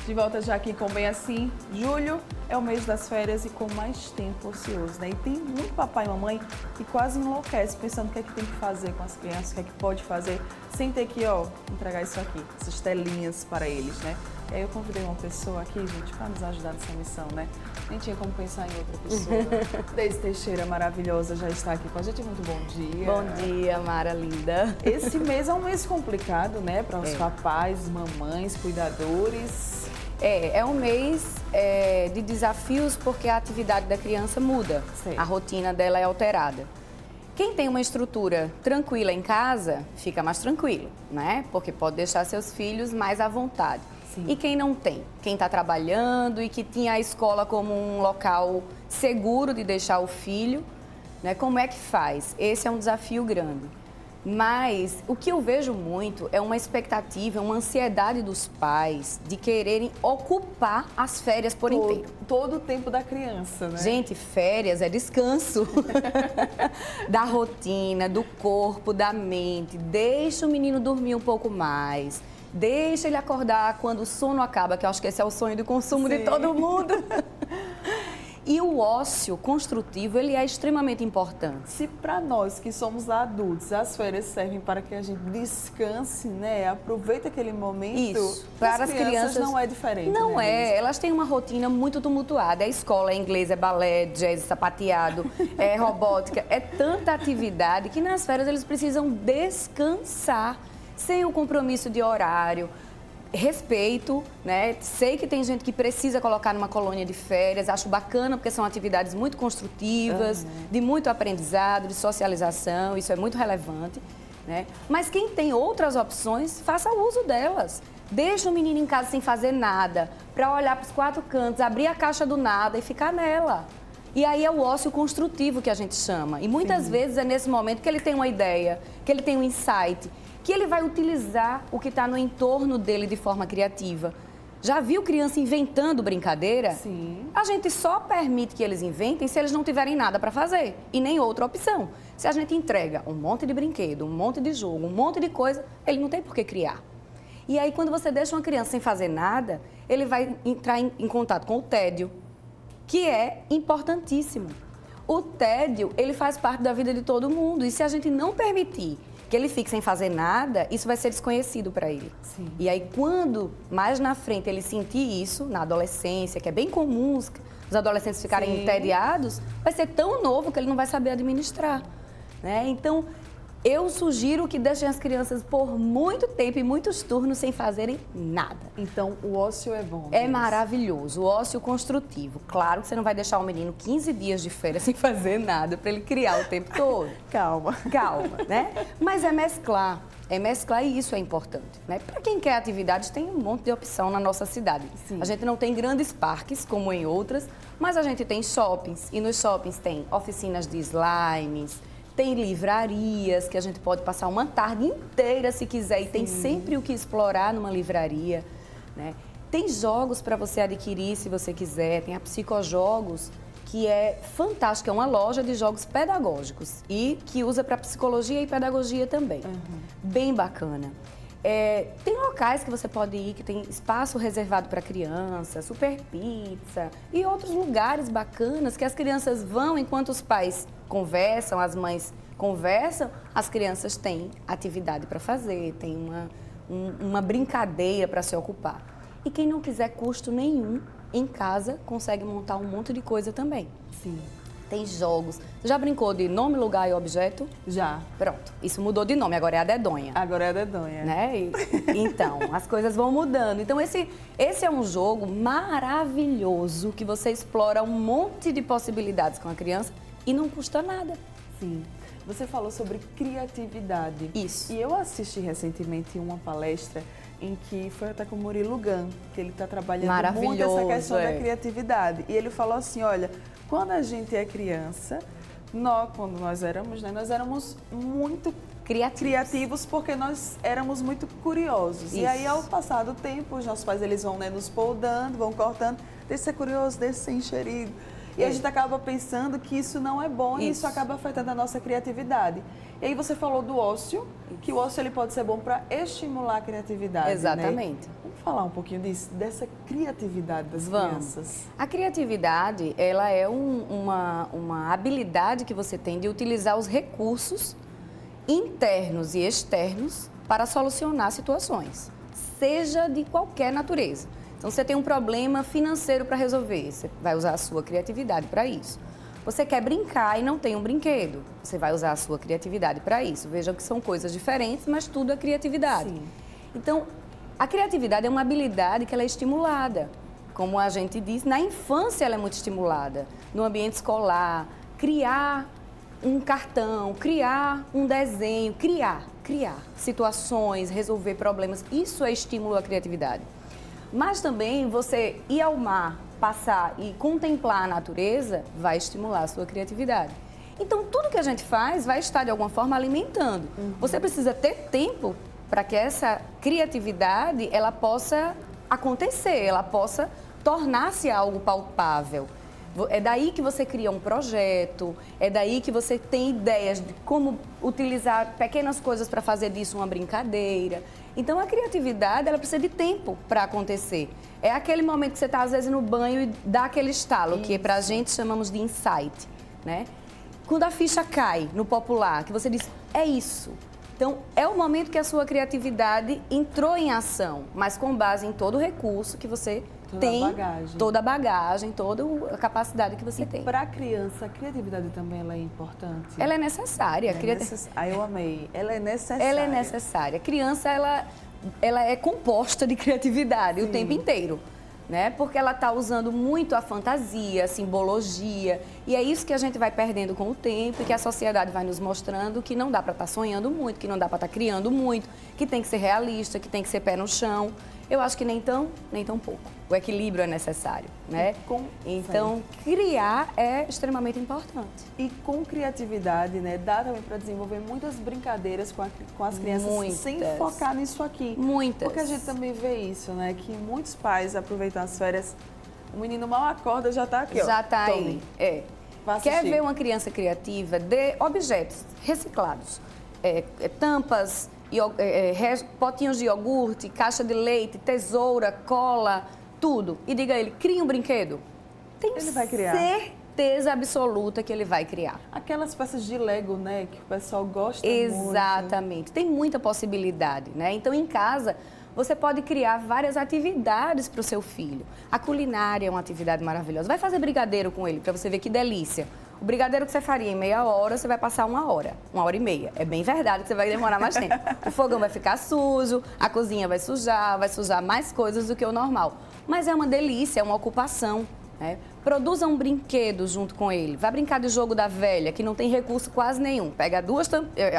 De volta já aqui com Bem Assim. Julho é o mês das férias e com mais tempo ocioso, né? E tem muito papai e mamãe que quase enlouquece pensando o que é que tem que fazer com as crianças, o que é que pode fazer, sem ter que, entregar isso aqui, essas telinhas para eles, né? E aí eu convidei uma pessoa aqui, gente, para nos ajudar nessa missão, né? Nem tinha como pensar em outra pessoa. Deise Teixeira, maravilhosa, já está aqui com a gente. Muito bom dia. Bom dia, Mara linda. Esse mês é um mês complicado, né? Para os papais, mamães, cuidadores. É um mês de desafios porque a atividade da criança muda. Sei. A rotina dela é alterada. Quem tem uma estrutura tranquila em casa, fica mais tranquilo, né? Porque pode deixar seus filhos mais à vontade. Sim. E quem não tem? Quem está trabalhando e que tinha a escola como um local seguro de deixar o filho, né? Como é que faz? Esse é um desafio grande. Mas o que eu vejo muito é uma expectativa, uma ansiedade dos pais de quererem ocupar as férias por inteiro. Todo o tempo da criança, né? Gente, férias é descanso da rotina, do corpo, da mente. Deixa o menino dormir um pouco mais. Deixa ele acordar quando o sono acaba, que eu acho que esse é o sonho de consumo de todo mundo. E o ócio construtivo, ele é extremamente importante. Se para nós que somos adultos, as férias servem para que a gente descanse, né? Aproveita aquele momento. Isso. Para as crianças não é diferente. Não né, é. Elas têm uma rotina muito tumultuada. É escola, é inglês, é balé, jazz, sapateado, é robótica. É tanta atividade que nas férias eles precisam descansar sem o compromisso de horário. Respeito, né? Sei que tem gente que precisa colocar numa colônia de férias, acho bacana porque são atividades muito construtivas, de muito aprendizado, de socialização, isso é muito relevante, né? Mas quem tem outras opções, faça uso delas. Deixa o menino em casa sem fazer nada, para olhar para os quatro cantos, abrir a caixa do nada e ficar nela. E aí é o ócio construtivo que a gente chama. E muitas vezes é nesse momento que ele tem uma ideia, que ele tem um insight, que ele vai utilizar o que está no entorno dele de forma criativa. Já viu criança inventando brincadeira? Sim. A gente só permite que eles inventem se eles não tiverem nada para fazer e nem outra opção. Se a gente entrega um monte de brinquedo, um monte de jogo, um monte de coisa, ele não tem por que criar. E aí, quando você deixa uma criança sem fazer nada, ele vai entrar em contato com o tédio, que é importantíssimo. O tédio, ele faz parte da vida de todo mundo. E se a gente não permitir que ele fique sem fazer nada, isso vai ser desconhecido para ele. Sim. E aí, quando mais na frente ele sentir isso, na adolescência, que é bem comum os adolescentes ficarem entediados, vai ser tão novo que ele não vai saber administrar, né? Então, eu sugiro que deixem as crianças por muito tempo e muitos turnos sem fazerem nada. Então, o ócio é bom. É maravilhoso, o ócio construtivo. Claro que você não vai deixar o menino 15 dias de férias sem fazer nada para ele criar o tempo todo. Calma. Calma, né? Mas é mesclar e isso é importante, né? Para quem quer atividades, tem um monte de opção na nossa cidade. Sim. A gente não tem grandes parques, como em outras, mas a gente tem shoppings, e nos shoppings tem oficinas de slimes, tem livrarias, que a gente pode passar uma tarde inteira se quiser, e tem sempre o que explorar numa livraria, né? Tem jogos para você adquirir se você quiser, tem a Psicojogos, que é fantástica, é uma loja de jogos pedagógicos e que usa para psicologia e pedagogia também. Bem bacana. Tem locais que você pode ir, que tem espaço reservado para criança, Super Pizza e outros lugares bacanas que as crianças vão enquanto os pais conversam, as mães conversam, as crianças têm atividade para fazer, tem uma brincadeira para se ocupar. E quem não quiser custo nenhum, em casa consegue montar um monte de coisa também. Sim. Tem jogos. Você já brincou de nome, lugar e objeto? Já. Pronto, isso mudou de nome, agora é a dedonha. Agora é a dedonha. Né? Então, as coisas vão mudando. Então, esse é um jogo maravilhoso que você explora um monte de possibilidades com a criança e não custa nada. Sim. Você falou sobre criatividade. Isso. E eu assisti recentemente uma palestra em que foi até com o Murilo Gun, que ele está trabalhando muito essa questão da criatividade. E ele falou assim, olha, quando a gente é criança, quando nós éramos, né, nós éramos muito criativos porque nós éramos muito curiosos. Isso. E aí, ao passar do tempo, os nossos pais eles vão, né, nos poldando, vão cortando, deixa ser curioso, deixa ser enxerido. E a gente acaba pensando que isso não é bom e isso acaba afetando a nossa criatividade. E aí você falou do ócio, que o ócio ele pode ser bom para estimular a criatividade. Exatamente. Né? Vamos falar um pouquinho disso, dessa criatividade das crianças. A criatividade, ela é uma habilidade que você tem de utilizar os recursos internos e externos para solucionar situações, seja de qualquer natureza. Então, você tem um problema financeiro para resolver, você vai usar a sua criatividade para isso. Você quer brincar e não tem um brinquedo, você vai usar a sua criatividade para isso. Vejam que são coisas diferentes, mas tudo é criatividade. Sim. Então, a criatividade é uma habilidade que ela é estimulada. Como a gente diz, na infância ela é muito estimulada. No ambiente escolar, criar um cartão, criar um desenho, criar situações, resolver problemas, isso é estímulo à criatividade. Mas também você ir ao mar, passar e contemplar a natureza vai estimular a sua criatividade. Então, tudo que a gente faz vai estar, de alguma forma, alimentando. Você precisa ter tempo para que essa criatividade ela possa acontecer, ela possa tornar-se algo palpável. É daí que você cria um projeto, é daí que você tem ideias de como utilizar pequenas coisas para fazer disso uma brincadeira. Então, a criatividade, ela precisa de tempo para acontecer. É aquele momento que você está, às vezes, no banho e dá aquele estalo, que para a gente chamamos de insight, né? Quando a ficha cai no popular, que você diz, é isso. Então, é o momento que a sua criatividade entrou em ação, mas com base em todo o recurso que você tem, toda a bagagem, toda a capacidade que você tem. Para a criança, a criatividade também ela é importante? Ela é necessária. Eu amei. Ela é necessária. Ela é necessária. A criança, ela é composta de criatividade o tempo inteiro. Né? Porque ela está usando muito a fantasia, a simbologia, e é isso que a gente vai perdendo com o tempo e que a sociedade vai nos mostrando que não dá para estar sonhando muito, que não dá para estar criando muito, que tem que ser realista, que tem que ser pé no chão. Eu acho que nem tão pouco. O equilíbrio é necessário, né? Então, criar é extremamente importante. E com criatividade, né, dá também para desenvolver muitas brincadeiras com as crianças sem focar nisso aqui. Muitas. Porque a gente também vê isso, né, que muitos pais aproveitam as férias, o menino mal acorda já está aqui, ó. Já está aí, Quer ver uma criança criativa? Dê objetos reciclados, tampas, potinhos de iogurte, caixa de leite, tesoura, cola, tudo. E diga a ele, cria um brinquedo. Ele vai criar. Certeza absoluta que ele vai criar. Aquelas peças de Lego, né, que o pessoal gosta muito. Exatamente. Tem muita possibilidade, né? Então, em casa, você pode criar várias atividades para o seu filho. A culinária é uma atividade maravilhosa. Vai fazer brigadeiro com ele, para você ver que delícia. O brigadeiro que você faria em meia hora, você vai passar 1h30. É bem verdade que você vai demorar mais tempo. O fogão vai ficar sujo, a cozinha vai sujar mais coisas do que o normal. Mas é uma delícia, é uma ocupação. Né? Produza um brinquedo junto com ele. Vai brincar de jogo da velha, que não tem recurso quase nenhum. Pega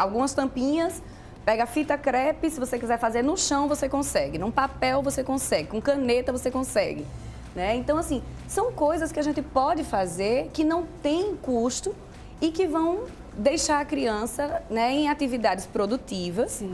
algumas tampinhas, pega fita crepe, se você quiser fazer no chão, você consegue. Num papel, você consegue. Com caneta, você consegue. Né? Então, assim, são coisas que a gente pode fazer que não tem custo e que vão deixar a criança, né, em atividades produtivas,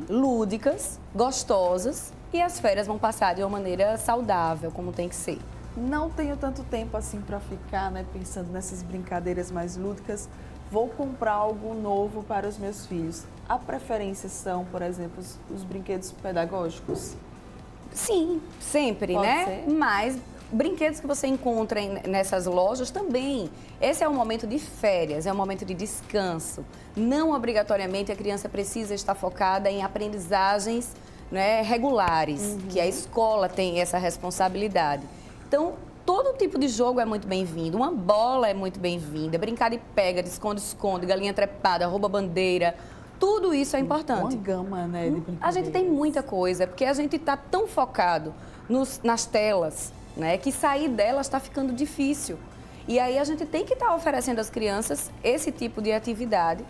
lúdicas, gostosas, e as férias vão passar de uma maneira saudável, como tem que ser. Não tenho tanto tempo assim para ficar, né, pensando nessas brincadeiras mais lúdicas. Vou comprar algo novo para os meus filhos. A preferência são, por exemplo, os brinquedos pedagógicos? Sim, sempre, pode né? ser? Mas brinquedos que você encontra nessas lojas também. Esse é um momento de férias, é um momento de descanso. Não obrigatoriamente a criança precisa estar focada em aprendizagens, né, regulares, que a escola tem essa responsabilidade. Então, todo tipo de jogo é muito bem-vindo. Uma bola é muito bem-vinda. Brincar de pega, de esconde-esconde, galinha trepada, rouba bandeira. Tudo isso é importante. Uma gama, né, de brincadeiras. A gente tem muita coisa, porque a gente está tão focado nas telas, né, que sair delas está ficando difícil. E aí a gente tem que estar oferecendo às crianças esse tipo de atividade.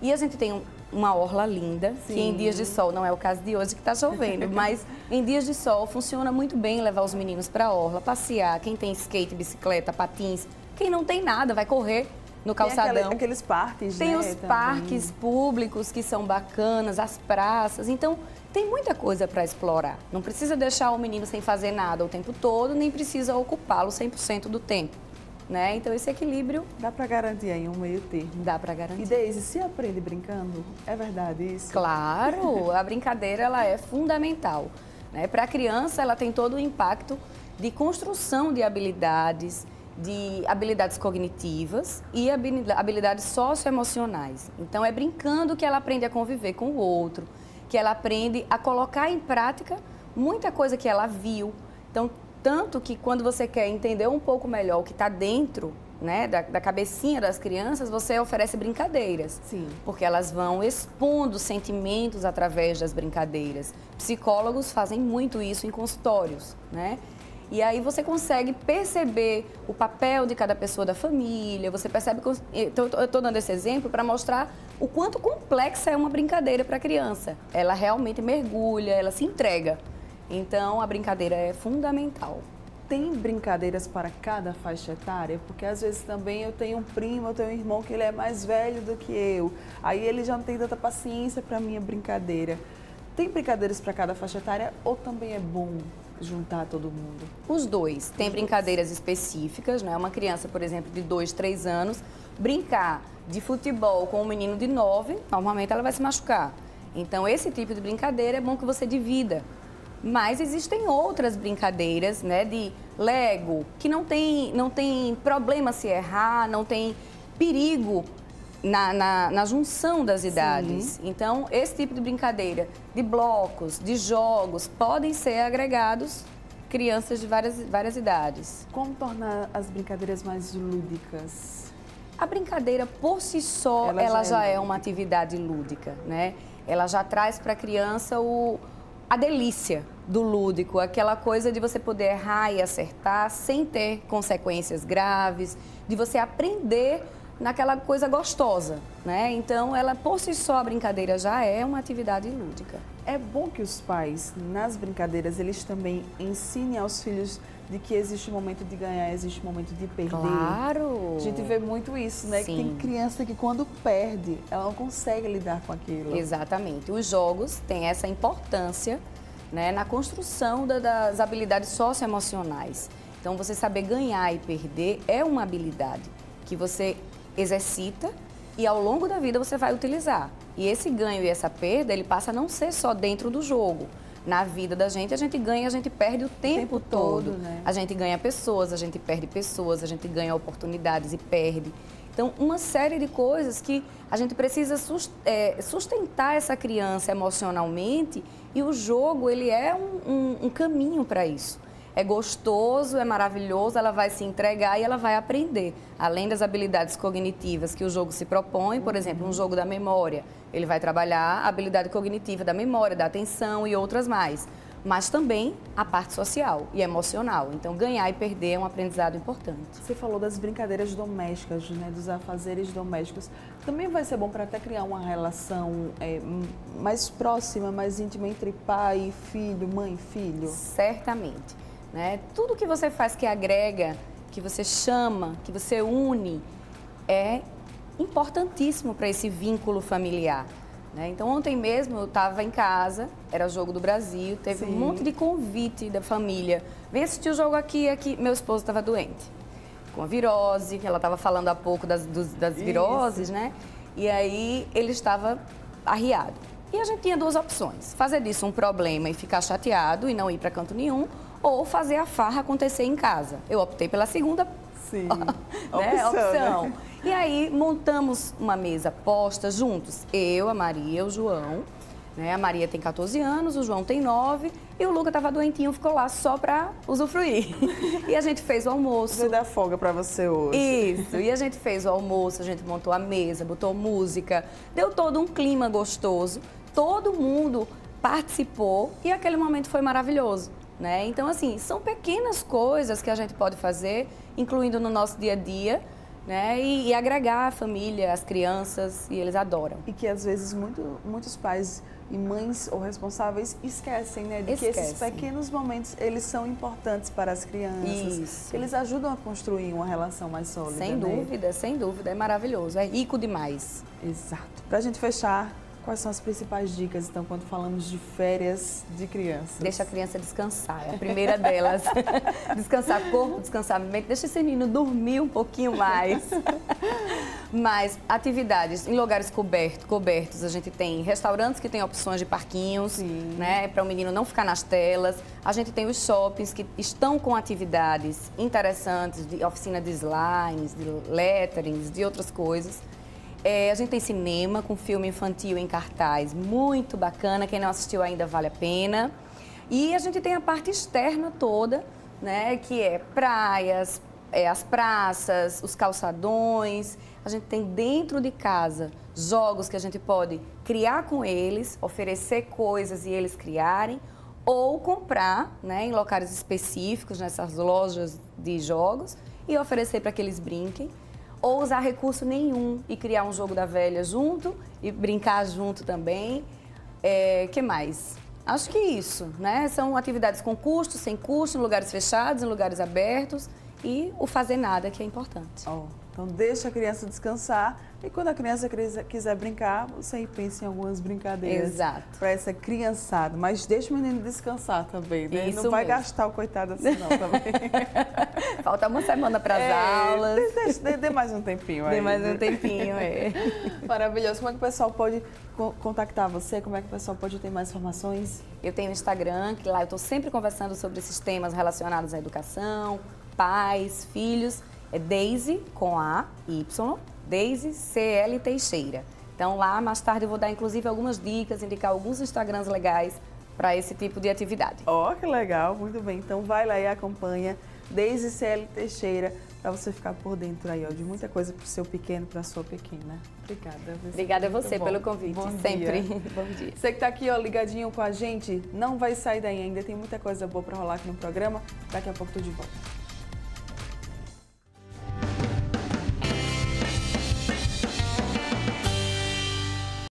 E a gente tem uma orla linda, que em dias de sol, não é o caso de hoje que está chovendo, mas em dias de sol funciona muito bem levar os meninos para a orla, passear, quem tem skate, bicicleta, patins, quem não tem nada vai correr no calçadão. Tem aqueles parques, tem né? Os parques públicos que são bacanas, as praças, então tem muita coisa para explorar. Não precisa deixar o menino sem fazer nada o tempo todo, nem precisa ocupá-lo 100% do tempo. né? Então esse equilíbrio dá para garantir aí um meio termo. Dá para garantir. E Deise, se aprende brincando, é verdade isso? Claro, a brincadeira ela é fundamental, né? Para a criança ela tem todo o impacto de construção de habilidades cognitivas e habilidades socioemocionais. Então é brincando que ela aprende a conviver com o outro, que ela aprende a colocar em prática muita coisa que ela viu. Então, tanto que quando você quer entender um pouco melhor o que está dentro, né, da cabecinha das crianças, você oferece brincadeiras. Sim. Porque elas vão expondo sentimentos através das brincadeiras. Psicólogos fazem muito isso em consultórios, né? E aí você consegue perceber o papel de cada pessoa da família, você percebe... Eu estou dando esse exemplo para mostrar o quanto complexa é uma brincadeira para a criança. Ela realmente mergulha, ela se entrega. Então, a brincadeira é fundamental. Tem brincadeiras para cada faixa etária? Porque às vezes também eu tenho um primo, eu tenho um irmão que ele é mais velho do que eu. Aí ele já não tem tanta paciência para a minha brincadeira. Tem brincadeiras para cada faixa etária ou também é bom juntar todo mundo? Os dois. Tem brincadeiras específicas, né? Uma criança, por exemplo, de 2, 3 anos, brincar de futebol com um menino de 9, normalmente ela vai se machucar. Então, esse tipo de brincadeira é bom que você divida. Mas existem outras brincadeiras, né, de Lego, que não tem problema se errar, não tem perigo na junção das idades. Sim. Então, esse tipo de brincadeira, de blocos, de jogos, podem ser agregados crianças de várias idades. Como tornar as brincadeiras mais lúdicas? A brincadeira, por si só, ela já é uma atividade lúdica, né? Ela já traz para a criança a delícia do lúdico, aquela coisa de você poder errar e acertar sem ter consequências graves, de você aprender naquela coisa gostosa, né? Então, ela por si só, a brincadeira já é uma atividade lúdica. É bom que os pais, nas brincadeiras, eles também ensinem aos filhos de que existe um momento de ganhar, existe um momento de perder. Claro! A gente vê muito isso, né? Sim. Que tem criança que quando perde, ela não consegue lidar com aquilo. Exatamente. Os jogos têm essa importância, né, na construção das habilidades socioemocionais. Então, você saber ganhar e perder é uma habilidade que você exercita e ao longo da vida você vai utilizar. E esse ganho e essa perda, ele passa a não ser só dentro do jogo. Na vida da gente, a gente ganha e a gente perde o tempo todo. Né? A gente ganha pessoas, a gente perde pessoas, a gente ganha oportunidades e perde. Então, uma série de coisas que a gente precisa sustentar essa criança emocionalmente e o jogo, ele é um caminho para isso. É gostoso, é maravilhoso, ela vai se entregar e ela vai aprender. Além das habilidades cognitivas que o jogo se propõe, por exemplo, um jogo da memória, ele vai trabalhar a habilidade cognitiva da memória, da atenção e outras mais. Mas também a parte social e emocional. Então, ganhar e perder é um aprendizado importante. Você falou das brincadeiras domésticas, né, dos afazeres domésticos. Também vai ser bom para até criar uma relação mais próxima, mais íntima entre pai e filho, mãe e filho? Certamente. Né? Tudo que você faz que agrega, que você chama, que você une, é importantíssimo para esse vínculo familiar. Né? Então, ontem mesmo eu estava em casa, era o Jogo do Brasil, teve Sim. um monte de convite da família. Vem assistir o jogo aqui. Meu esposo estava doente, com a virose, ela estava falando há pouco das viroses, né? E aí ele estava arriado. E a gente tinha duas opções, fazer disso um problema e ficar chateado e não ir para canto nenhum, ou fazer a farra acontecer em casa. Eu optei pela segunda Sim. opção. Né? E aí montamos uma mesa posta juntos, eu, a Maria, o João. Né? A Maria tem 14 anos, o João tem 9 e o Luca estava doentinho, ficou lá só para usufruir. E a gente fez o almoço. Vou dar folga para você hoje. Isso, e a gente fez o almoço, a gente montou a mesa, botou música, deu todo um clima gostoso, todo mundo participou e aquele momento foi maravilhoso. Né? Então, assim, são pequenas coisas que a gente pode fazer, incluindo no nosso dia a dia, né? E agregar a família, as crianças, e eles adoram. E que às vezes muitos pais e mães ou responsáveis esquecem, né? De que esses pequenos momentos, eles são importantes para as crianças. Isso. Eles ajudam a construir uma relação mais sólida. Sem dúvida, sem dúvida. É maravilhoso, é rico demais. Exato. Para a gente fechar, Quais são as principais dicas, então, quando falamos de férias de crianças? Deixa a criança descansar, é a primeira delas. Descansar corpo, descansar mente, deixa esse menino dormir um pouquinho mais. Mas atividades em lugares cobertos, a gente tem restaurantes que têm opções de parquinhos, né, para o menino não ficar nas telas. A gente tem os shoppings que estão com atividades interessantes, de oficina de slimes, de letterings, de outras coisas. A gente tem cinema com filme infantil em cartaz, muito bacana. Quem não assistiu ainda vale a pena. E a gente tem a parte externa toda, né, que é praias, as praças, os calçadões. A gente tem dentro de casa jogos que a gente pode criar com eles, oferecer coisas e eles criarem, ou comprar, né, em locais específicos, nessas lojas de jogos, e oferecer para que eles brinquem. Ou usar recurso nenhum e criar um jogo da velha junto e brincar junto também. Que mais? Acho que isso, né? São atividades com custo, sem custo, em lugares fechados, em lugares abertos e o fazer nada, que é importante. Então deixa a criança descansar e quando a criança quiser brincar, você aí pensa em algumas brincadeiras para essa criançada. Mas deixa o menino descansar também, né? Isso não vai mesmo. gastar o coitado assim não também. Falta uma semana para as aulas. Dê mais um tempinho aí. Dê mais um tempinho, Maravilhoso. Como é que o pessoal pode contactar você? Como é que o pessoal pode ter mais informações? Eu tenho o Instagram, que lá eu estou sempre conversando sobre esses temas relacionados à educação, pais, filhos. É Daisy, com A-Y, Daisy CL Teixeira. Então lá, mais tarde, eu vou dar inclusive algumas dicas, indicar alguns Instagrams legais para esse tipo de atividade. Que legal, muito bem. Então vai lá e acompanha Daisy CL Teixeira para você ficar por dentro aí, de muita coisa para o seu pequeno, para a sua pequena. Obrigada. Obrigada a você pelo convite. Bom sempre. Dia. Bom dia. Você que está aqui, ligadinho com a gente, não vai sair daí ainda. Tem muita coisa boa para rolar aqui no programa. Daqui a pouco tô de volta.